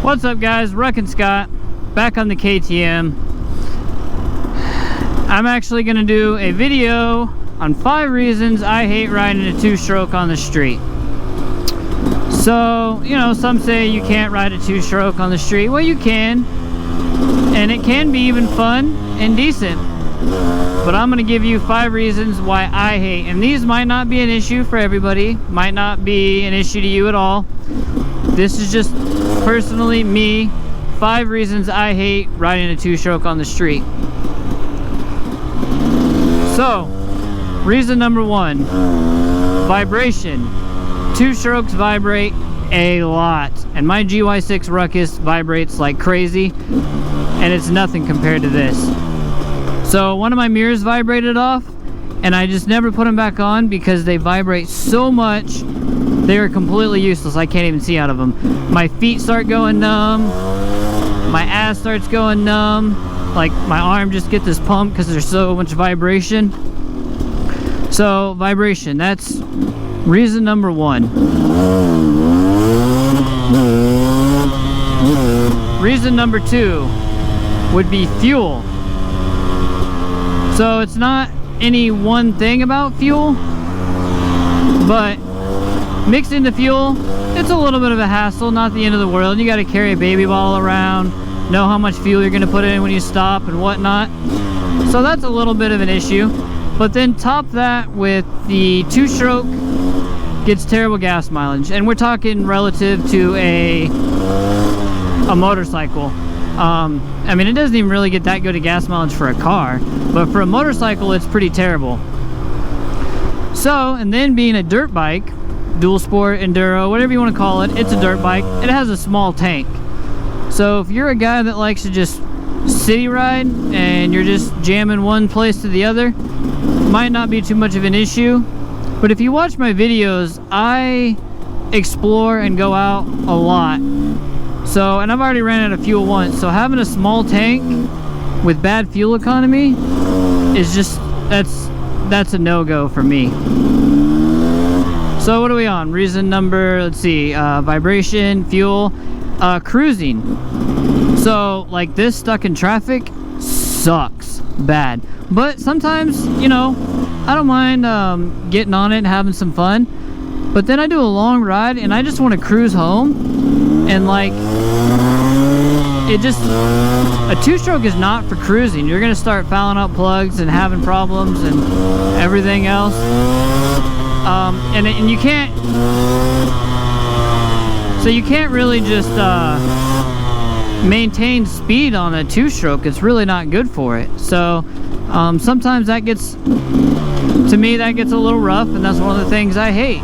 What's up guys, RuckinScott, back on the KTM. I'm actually going to do a video on 5 reasons I hate riding a 2-stroke on the street. So, you know, some say you can't ride a 2-stroke on the street. Well, you can, and it can be even fun and decent. But I'm going to give you 5 reasons why I hate, and these might not be an issue for everybody, might not be an issue to you at all. This is just personally me, 5 reasons I hate riding a 2-stroke on the street. So, reason number 1, vibration. 2-strokes vibrate a lot, and my GY6 Ruckus vibrates like crazy, and it's nothing compared to this. So one of my mirrors vibrated off, and I just never put them back on because they vibrate so much they are completely useless. I can't even see out of them. My feet start going numb, my ass starts going numb, like my arm just gets this pump because there's so much vibration. So vibration, that's reason number 1. Reason number 2 would be fuel. So it's not any one thing about fuel, but mixing the fuel, it's a little bit of a hassle, not the end of the world. You got to carry a baby bottle around, know how much fuel you're going to put in when you stop and whatnot. So that's a little bit of an issue. But then top that with the 2-stroke gets terrible gas mileage, and we're talking relative to a motorcycle. I mean, it doesn't even really get that good a gas mileage for a car, but for a motorcycle it's pretty terrible. So, and then being a dirt bike, dual sport, enduro, whatever you want to call it, it's a dirt bike. It has a small tank. So if you're a guy that likes to just city ride and you're just jamming one place to the other, might not be too much of an issue. But if you watch my videos, I explore and go out a lot. So, and I've already ran out of fuel once, so having a small tank with bad fuel economy is just, that's a no-go for me. So what are we on? Reason number, let's see, vibration, fuel, cruising. So like this stuck in traffic sucks bad, but sometimes, you know, I don't mind getting on it and having some fun. But then I do a long ride and I just want to cruise home, and like it just, a 2-stroke is not for cruising. You're gonna start fouling out plugs and having problems and everything else. And you can't, so you can't really just maintain speed on a 2-stroke. It's really not good for it. So sometimes that gets, to me, that gets a little rough, and that's one of the things I hate.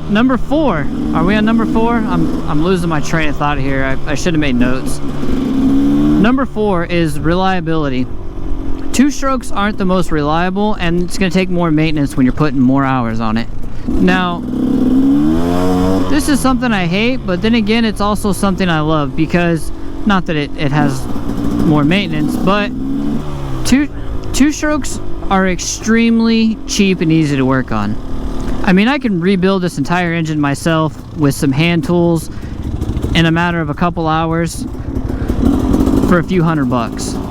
Number 4. Are we on number 4? I'm losing my train of thought here. I should have made notes. Number 4 is reliability. 2-strokes aren't the most reliable, and it's going to take more maintenance when you're putting more hours on it. Now, this is something I hate, but then again, it's also something I love, because, not that it has more maintenance, but 2-strokes are extremely cheap and easy to work on. I mean, I can rebuild this entire engine myself with some hand tools in a matter of a couple hours for a few $100.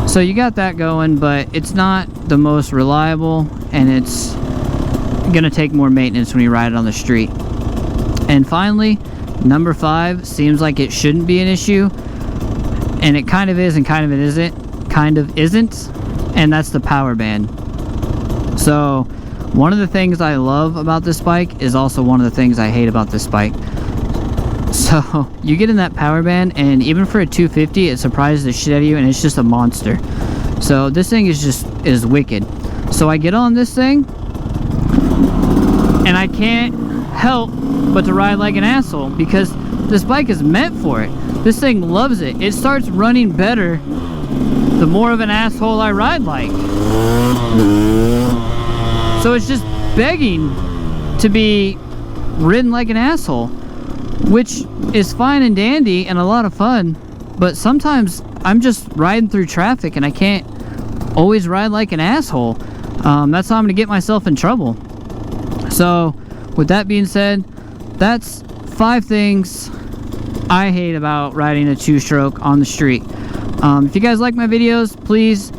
So you got that going, but it's not the most reliable, and it's gonna take more maintenance when you ride it on the street. And finally, number 5 seems like it shouldn't be an issue, and it kind of is and kind of it isn't, and that's the power band. So one of the things I love about this bike is also one of the things I hate about this bike. So you get in that power band, and even for a 250, it surprises the shit out of you, and it's just a monster. So this thing is wicked. So I get on this thing, and I can't help but to ride like an asshole, because this bike is meant for it. This thing loves it. It starts running better the more of an asshole I ride like. So it's just begging to be ridden like an asshole, which is fine and dandy and a lot of fun, but sometimes I'm just riding through traffic and I can't always ride like an asshole. That's how I'm gonna get myself in trouble. So with that being said, that's 5 things I hate about riding a two-stroke on the street. If you guys like my videos, please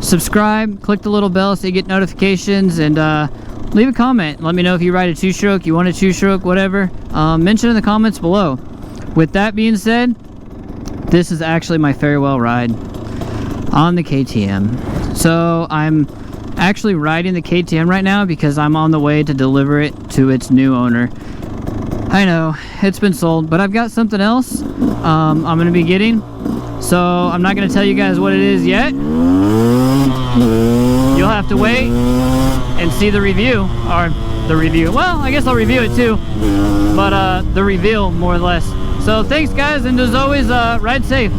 subscribe, click the little bell so you get notifications, and leave a comment. Let me know if you ride a two-stroke, you want a two-stroke, whatever. Mention in the comments below. With that being said, this is actually my farewell ride on the KTM. So I'm actually riding the KTM right now because I'm on the way to deliver it to its new owner. I know, it's been sold, but I've got something else I'm going to be getting. So I'm not going to tell you guys what it is yet. You'll have to wait and see the review, or the review. Well, I guess I'll review it too, but the reveal more or less. So thanks guys, and as always, ride safe.